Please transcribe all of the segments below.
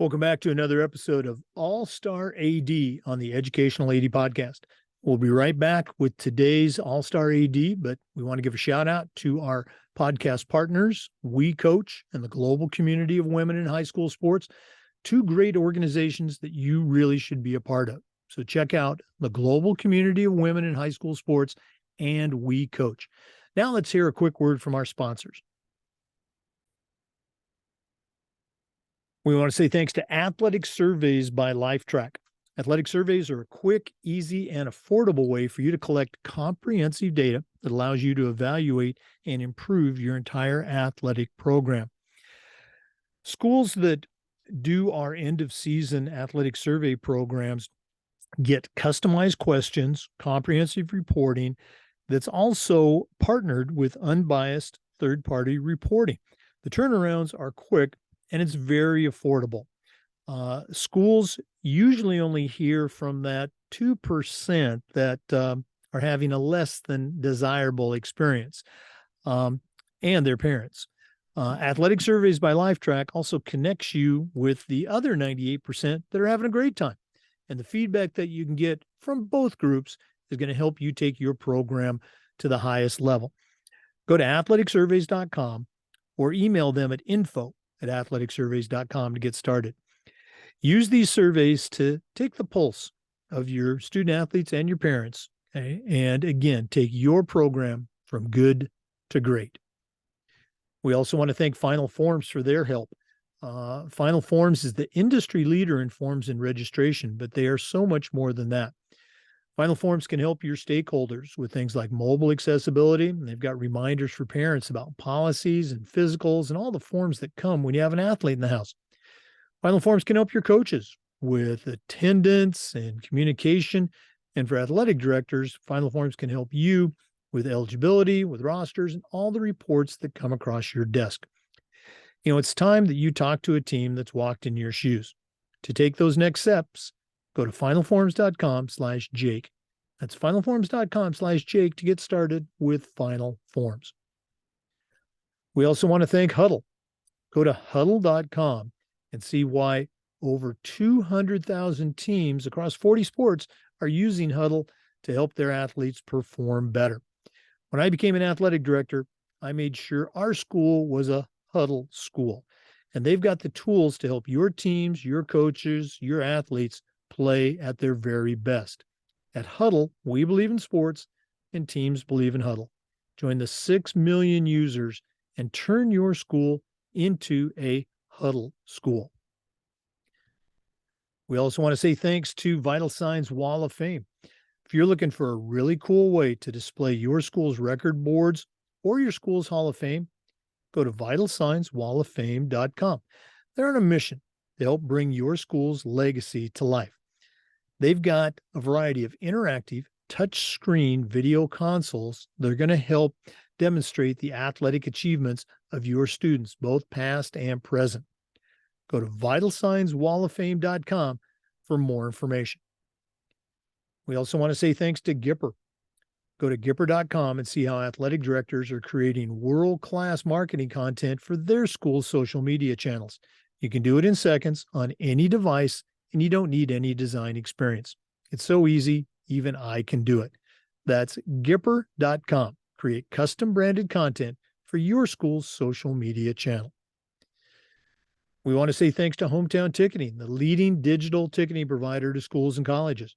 Welcome back to another episode of All-Star AD on the Educational AD Podcast. We'll be right back with today's All-Star AD, but we want to give a shout out to our podcast partners, We Coach and the Global Community of Women in High School Sports, two great organizations that you really should be a part of. So check out the Global Community of Women in High School Sports and We Coach. Now let's hear a quick word from our sponsors. We want to say thanks to Athletic Surveys by LifeTrack. Athletic surveys are a quick, easy, and affordable way for you to collect comprehensive data that allows you to evaluate and improve your entire athletic program. Schools that do our end-of-season athletic survey programs get customized questions, comprehensive reporting that's also partnered with unbiased third-party reporting. The turnarounds are quick, and it's very affordable. Schools usually only hear from that 2% that are having a less than desirable experience, and their parents. Athletic Surveys by LifeTrack also connects you with the other 98% that are having a great time. And the feedback that you can get from both groups is going to help you take your program to the highest level. Go to athleticsurveys.com or email them at info@athleticsurveys.com to get started. Use these surveys to take the pulse of your student athletes and your parents, okay? And again, take your program from good to great. We also want to thank Final Forms for their help. Final Forms is the industry leader in forms and registration, but they are so much more than that. Final Forms can help your stakeholders with things like mobile accessibility. And they've got reminders for parents about policies and physicals and all the forms that come when you have an athlete in the house. Final Forms can help your coaches with attendance and communication. And for athletic directors, Final Forms can help you with eligibility, with rosters, and all the reports that come across your desk. You know, it's time that you talk to a team that's walked in your shoes. To take those next steps, go to finalforms.com/Jake. That's finalforms.com/Jake to get started with Final Forms. We also want to thank Huddle. Go to huddle.com and see why over 200,000 teams across 40 sports are using Huddle to help their athletes perform better. When I became an athletic director, I made sure our school was a Huddle school, and they've got the tools to help your teams, your coaches, your athletes play at their very best. At Huddle, we believe in sports and teams believe in Huddle. Join the 6 million users and turn your school into a Huddle school. We also want to say thanks to Vital Signs Wall of Fame. If you're looking for a really cool way to display your school's record boards or your school's Hall of Fame, go to vitalsignswalloffame.com. They're on a mission to help bring your school's legacy to life. They've got a variety of interactive touchscreen video consoles that are going to help demonstrate the athletic achievements of your students, both past and present. Go to vitalsignswalloffame.com for more information. We also want to say thanks to Gipper. Go to Gipper.com and see how athletic directors are creating world-class marketing content for their school's social media channels. You can do it in seconds on any device, and you don't need any design experience. It's so easy, even I can do it. That's Gipper.com. Create custom branded content for your school's social media channel. We want to say thanks to Hometown Ticketing, the leading digital ticketing provider to schools and colleges.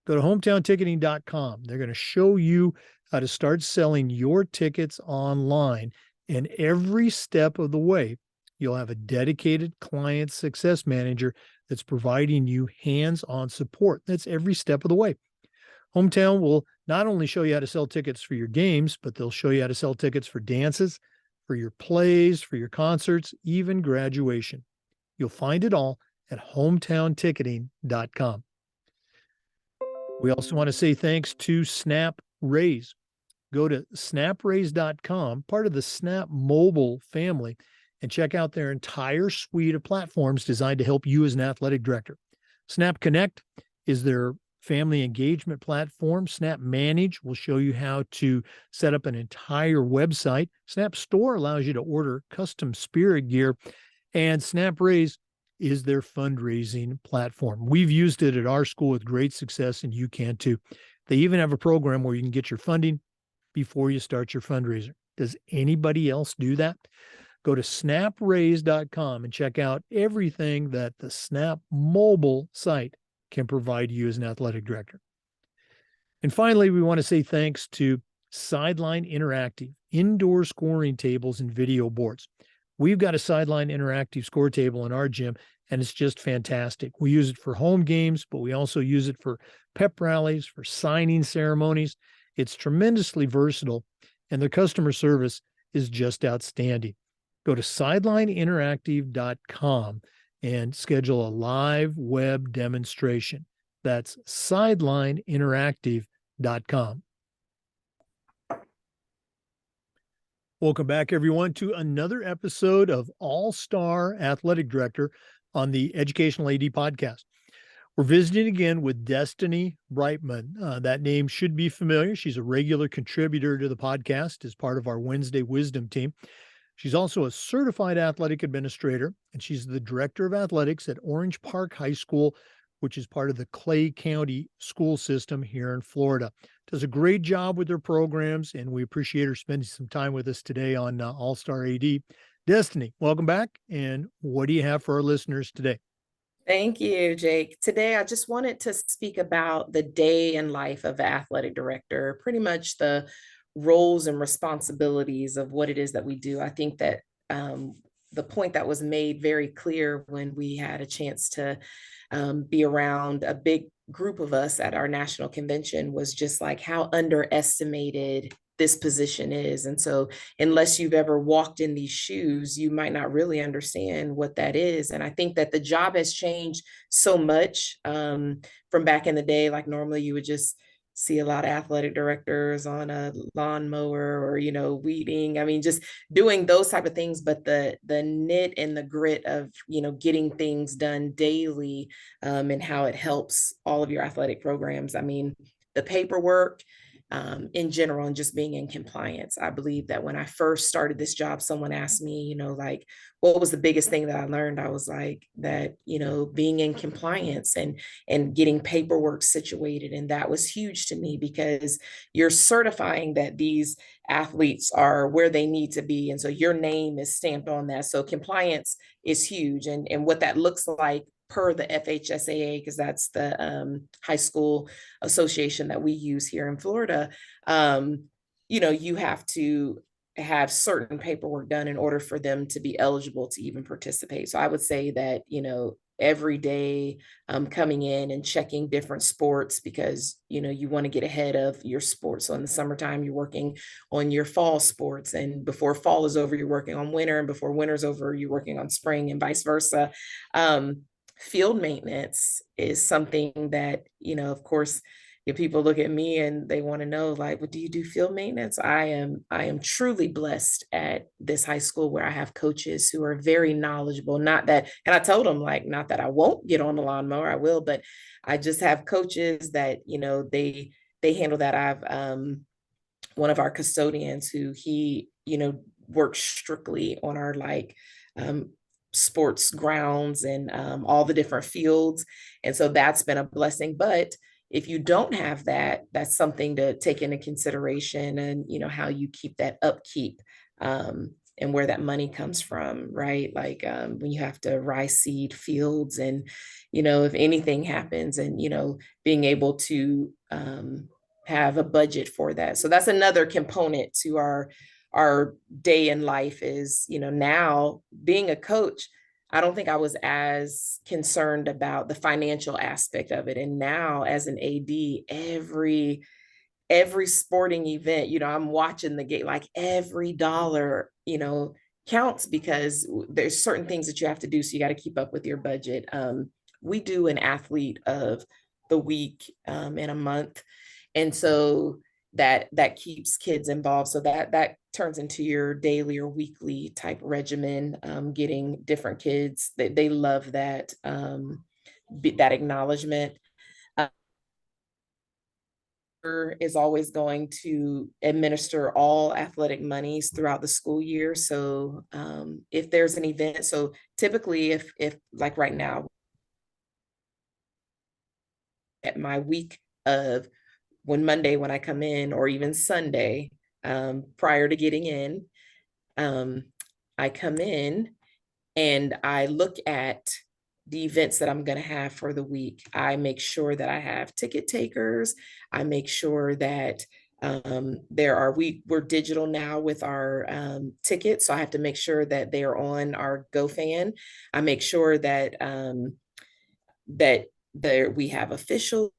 Go to hometownticketing.com. They're going to show you how to start selling your tickets online. And every step of the way, you'll have a dedicated client success manager that's providing you hands-on support. That's every step of the way. Hometown will not only show you how to sell tickets for your games, but they'll show you how to sell tickets for dances, for your plays, for your concerts, even graduation. You'll find it all at hometownticketing.com. We also want to say thanks to Snap Raise. Go to snapraise.com, part of the Snap Mobile family, and check out their entire suite of platforms designed to help you as an athletic director. Snap Connect is their family engagement platform. Snap Manage will show you how to set up an entire website. Snap Store allows you to order custom spirit gear. And Snap Raise is their fundraising platform. We've used it at our school with great success, and you can too. They even have a program where you can get your funding before you start your fundraiser. Does anybody else do that? Go to snapraise.com and check out everything that the Snap mobile site can provide you as an athletic director. And finally, we want to say thanks to Sideline Interactive, indoor scoring tables and video boards. We've got a Sideline Interactive score table in our gym, and it's just fantastic. We use it for home games, but we also use it for pep rallies, for signing ceremonies. It's tremendously versatile, and the customer service is just outstanding. Go to sidelineinteractive.com and schedule a live web demonstration. That's sidelineinteractive.com. Welcome back, everyone, to another episode of All-Star Athletic Director on the Educational AD Podcast. We're visiting again with Destiny Brightman. That name should be familiar. She's a regular contributor to the podcast as part of our Wednesday Wisdom team. She's also a certified athletic administrator, and she's the director of athletics at Orange Park High School, which is part of the Clay County school system here in Florida. Does a great job with her programs, and we appreciate her spending some time with us today on All-Star AD. Destiny, welcome back. And what do you have for our listeners today? Thank you, Jake. Today, I just wanted to speak about the day in life of the athletic director, pretty much the roles and responsibilities of what it is that we do. I think that the point that was made very clear when we had a chance to be around a big group of us at our national convention was just like how underestimated this position is. And so unless you've ever walked in these shoes, you might not really understand what that is. And I think that the job has changed so much from back in the day. Like normally you would just see a lot of athletic directors on a lawnmower or, weeding. I mean, just doing those type of things, but the knit and the grit of, getting things done daily and how it helps all of your athletic programs. I mean, the paperwork, in general, and just being in compliance. I believe that when I first started this job, someone asked me, like, what was the biggest thing that I learned? I was like that, being in compliance and getting paperwork situated. And that was huge to me because you're certifying that these athletes are where they need to be. And so your name is stamped on that. So compliance is huge. And what that looks like per the FHSAA, because that's the high school association that we use here in Florida, you have to have certain paperwork done in order for them to be eligible to even participate. So I would say that, every day coming in and checking different sports because, you want to get ahead of your sports. So in the summertime, you're working on your fall sports, and before fall is over, you're working on winter, and before winter's over, you're working on spring, and vice versa. Field maintenance is something that, of course, people look at me and they want to know, like, what do you do field maintenance? I am truly blessed at this high school where I have coaches who are very knowledgeable. Not that, and I told them, like, not that I won't get on the lawnmower, I will, but I just have coaches that, they handle that. I've one of our custodians who he, works strictly on our sports grounds and all the different fields. And so that's been a blessing. But if you don't have that, that's something to take into consideration, and, how you keep that upkeep and where that money comes from, right? Like when you have to rice seed fields and, if anything happens and, being able to have a budget for that. So that's another component to our day in life is, now being a coach, I don't think I was as concerned about the financial aspect of it. And now as an AD, every sporting event, I'm watching the game, like every dollar, counts because there's certain things that you have to do. So you got to keep up with your budget. We do an athlete of the week in a month. And so that keeps kids involved. So that turns into your daily or weekly type regimen, getting different kids. They love that, that acknowledgement. is always going to administer all athletic monies throughout the school year. So if there's an event, so typically if like right now, at my week of Monday when I come in, or even Sunday, prior to getting in, um, I come in and I look at the events that I'm going to have for the week. I make sure that I have ticket takers. I make sure that we're digital now with our tickets. So I have to make sure that they are on our GoFan. I make sure that that we have officials.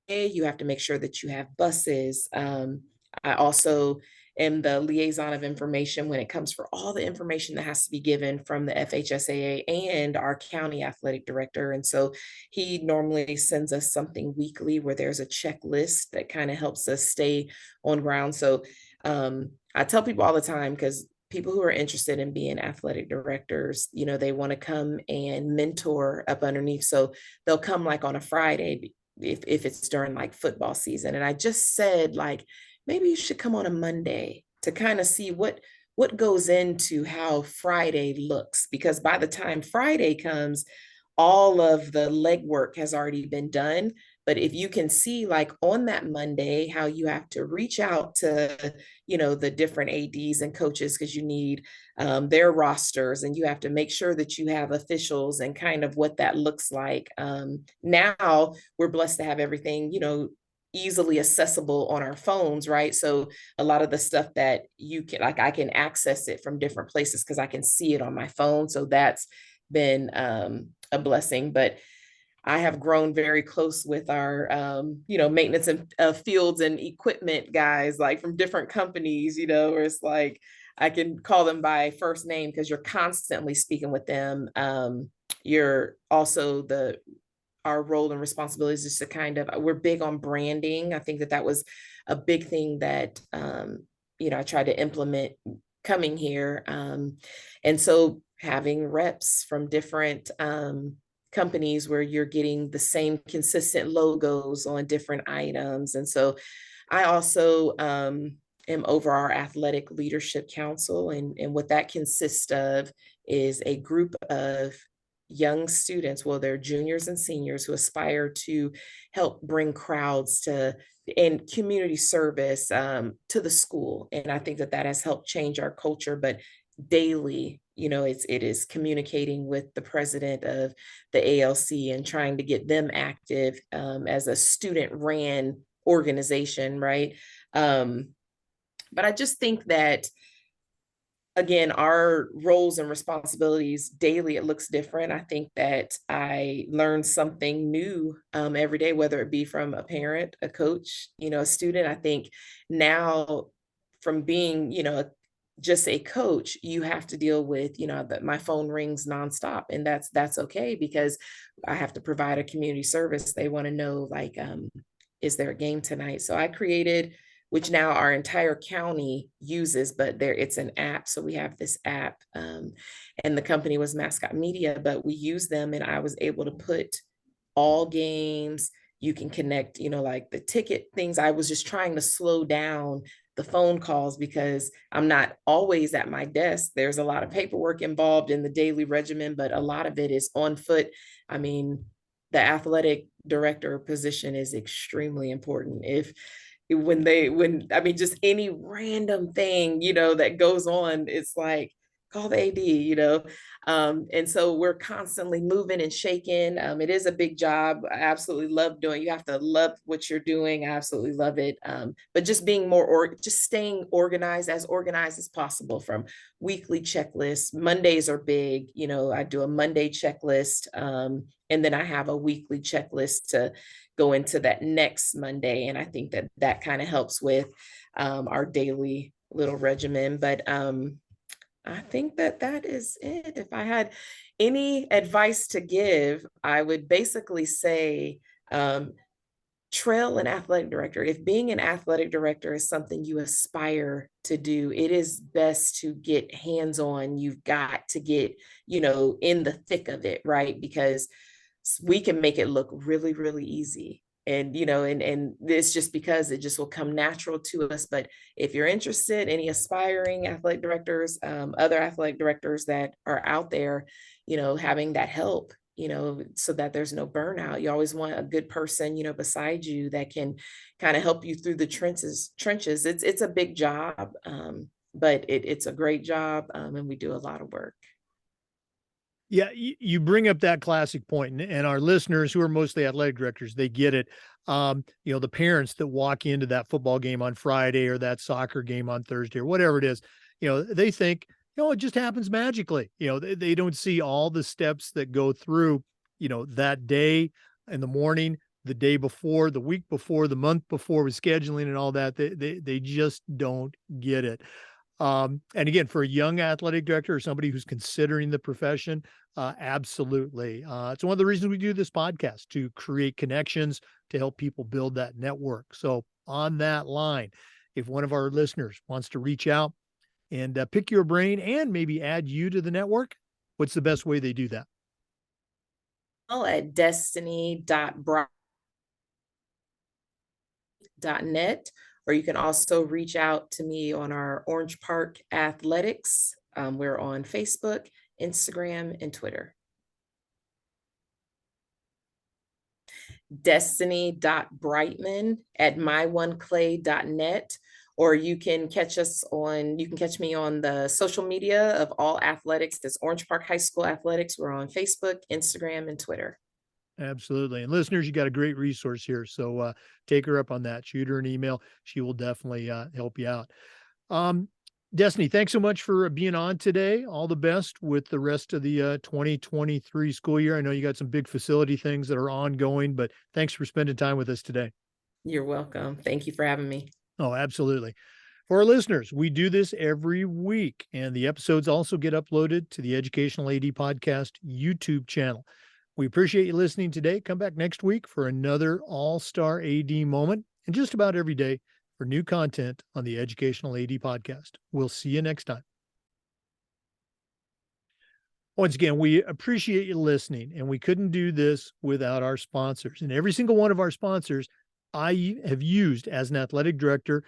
You have to make sure that you have buses. I also am the liaison of information when it comes for all the information that has to be given from the FHSAA and our county athletic director. And so he normally sends us something weekly where there's a checklist that kind of helps us stay on ground. So I tell people all the time, because people who are interested in being athletic directors, they want to come and mentor up underneath. So they'll come like on a Friday if it's during like football season. And I just said, like, maybe you should come on a Monday to kind of see what goes into how Friday looks, because by the time Friday comes, all of the legwork has already been done. But if you can see, like on that Monday, how you have to reach out to, the different ADs and coaches, because you need their rosters, and you have to make sure that you have officials and kind of what that looks like. Now we're blessed to have everything, easily accessible on our phones, right? So a lot of the stuff that you can, like, I can access it from different places because I can see it on my phone. So that's been a blessing. But I have grown very close with our, maintenance and fields and equipment guys, like from different companies, where it's like, I can call them by first name because you're constantly speaking with them. You're also our role and responsibilities is to kind of, we're big on branding. I think that was a big thing that, I tried to implement coming here. And so having reps from different companies where you're getting the same consistent logos on different items. And so I also am over our athletic leadership council, and what that consists of is a group of young students, well, they're juniors and seniors who aspire to help bring crowds to and community service to the school. And I think that has helped change our culture. But daily, it is communicating with the president of the ALC and trying to get them active as a student ran organization, right? But I just think that, again, our roles and responsibilities daily, it looks different. I think that I learn something new every day, whether it be from a parent, a coach, a student. I think now, from being, just a coach, you have to deal with, that my phone rings nonstop, and that's okay, because I have to provide a community service. They want to know, like, is there a game tonight? So I created, which now our entire county uses, but it's an app. So we have this app, and the company was Mascot Media, but we use them, and I was able to put all games. You can connect, like the ticket things. I was just trying to slow down the phone calls because I'm not always at my desk. There's a lot of paperwork involved in the daily regimen, but a lot of it is on foot. I mean, the athletic director position is extremely important. Just any random thing, that goes on, it's like, call the AD. And so we're constantly moving and shaking. It is a big job. I absolutely love doing. You have to love what you're doing. I absolutely love it. But just being just staying organized as possible, from weekly checklists. Mondays are big. I do a Monday checklist, and then I have a weekly checklist to go into that next Monday. And I think that kind of helps with our daily little regimen. But I think that is it. If I had any advice to give, I would basically say, trail an athletic director. If being an athletic director is something you aspire to do, it is best to get hands-on. You've got to get, in the thick of it, right? Because we can make it look really, really easy. And and it's just because it just will come natural to us. But if you're interested, any aspiring athletic directors, other athletic directors that are out there, having that help, so that there's no burnout. You always want a good person, beside you that can kind of help you through the trenches. It's a big job, but it's a great job, and we do a lot of work. Yeah, you bring up that classic point, and our listeners who are mostly athletic directors, they get it. The parents that walk into that football game on Friday or that soccer game on Thursday or whatever it is, they think, it just happens magically. They don't see all the steps that go through, that day in the morning, the day before, the week before, the month before with scheduling and all that. They just don't get it. And again, for a young athletic director or somebody who's considering the profession, absolutely. It's one of the reasons we do this podcast, to create connections, to help people build that network. So on that line, if one of our listeners wants to reach out and pick your brain and maybe add you to the network, what's the best way they do that? At destiny.bright.net, or you can also reach out to me on our Orange Park Athletics. We're on Facebook, Instagram, and Twitter. Destiny.brightman@myoneclay.net, or you can catch me on the social media of all athletics. That's Orange Park High School Athletics. We're on Facebook, Instagram, and Twitter. Absolutely. And listeners, you got a great resource here. So take her up on that. Shoot her an email. She will definitely help you out. Um, Destiny, thanks so much for being on today. All the best with the rest of the 2023 school year. I know you got some big facility things that are ongoing, but thanks for spending time with us today. You're welcome. Thank you for having me. Oh, absolutely. For our listeners, we do this every week, and the episodes also get uploaded to the Educational AD Podcast YouTube channel. We appreciate you listening today. Come back next week for another all-star AD moment, and just about every day for new content on the Educational AD Podcast. We'll see you next time. Once again, we appreciate you listening, and we couldn't do this without our sponsors. And every single one of our sponsors I have used as an athletic director,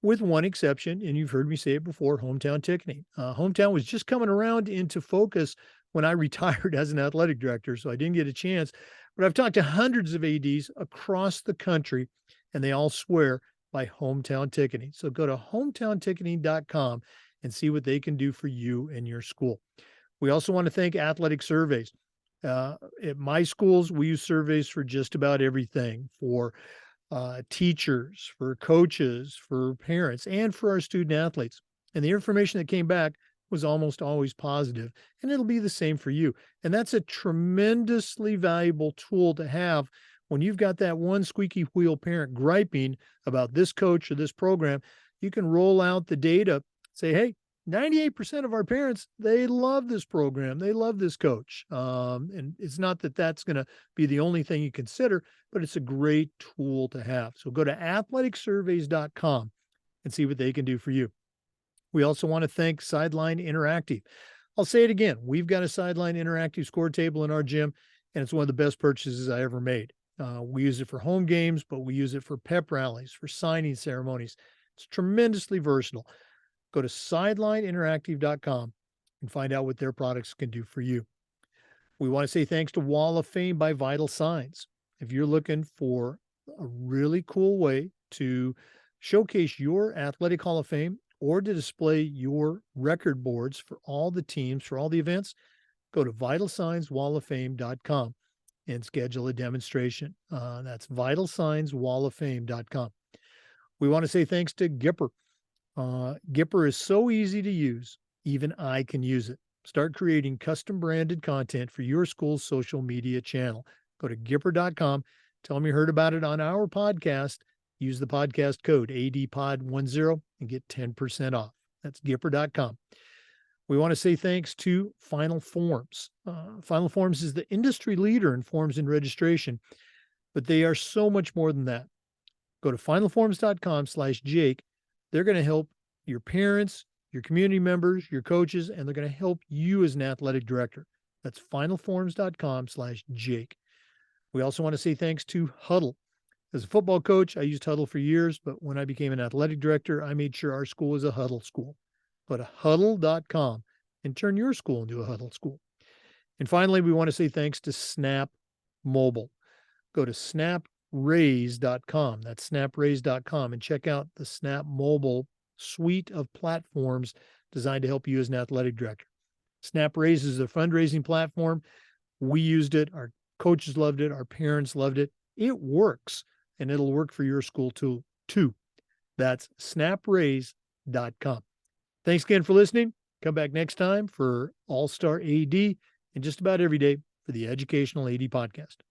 with one exception, and you've heard me say it before, Hometown Ticketing. Hometown was just coming around into focus when I retired as an athletic director, so I didn't get a chance. But I've talked to hundreds of ADs across the country, and they all swear by Hometown Ticketing. So go to hometownticketing.com and see what they can do for you and your school. We also want to thank Athletic Surveys. At my schools, we use surveys for just about everything, for teachers, for coaches, for parents, and for our student athletes. And the information that came back was almost always positive, and it'll be the same for you. And that's a tremendously valuable tool to have when you've got that one squeaky wheel parent griping about this coach or this program. You can roll out the data, say, hey, 98% of our parents, they love this program. They love this coach. And it's not that that's going to be the only thing you consider, but it's a great tool to have. So go to athleticsurveys.com and see what they can do for you. We also want to thank Sideline Interactive. I'll say it again. We've got a Sideline Interactive score table in our gym, and it's one of the best purchases I ever made. We use it for home games, but we use it for pep rallies, for signing ceremonies. It's tremendously versatile. Go to sidelineinteractive.com and find out what their products can do for you. We want to say thanks to Wall of Fame by Vital Signs. If you're looking for a really cool way to showcase your athletic Hall of Fame or to display your record boards for all the teams, for all the events, go to vitalsignswalloffame.com and schedule a demonstration. That's vitalsignswalloffame.com. We want to say thanks to Gipper. Gipper is so easy to use, even I can use it. Start creating custom branded content for your school's social media channel. Go to Gipper.com. Tell them you heard about it on our podcast. Use the podcast code ADPOD10 and get 10% off. That's Gipper.com. We want to say thanks to Final Forms. Final Forms is the industry leader in forms and registration, but they are so much more than that. Go to finalforms.com/Jake. They're going to help your parents, your community members, your coaches, and they're going to help you as an athletic director. That's finalforms.com/Jake. We also want to say thanks to Huddle. As a football coach, I used Huddle for years, but when I became an athletic director, I made sure our school was a Huddle school. Go to huddle.com and turn your school into a Huddle school. And finally, we want to say thanks to Snap Mobile. Go to snapraise.com. That's snapraise.com and check out the Snap Mobile suite of platforms designed to help you as an athletic director. Snap Raise is a fundraising platform. We used it. Our coaches loved it. Our parents loved it. It works, and it'll work for your school too. That's snapraise.com. Thanks again for listening. Come back next time for All-Star AD and just about every day for the Educational AD Podcast.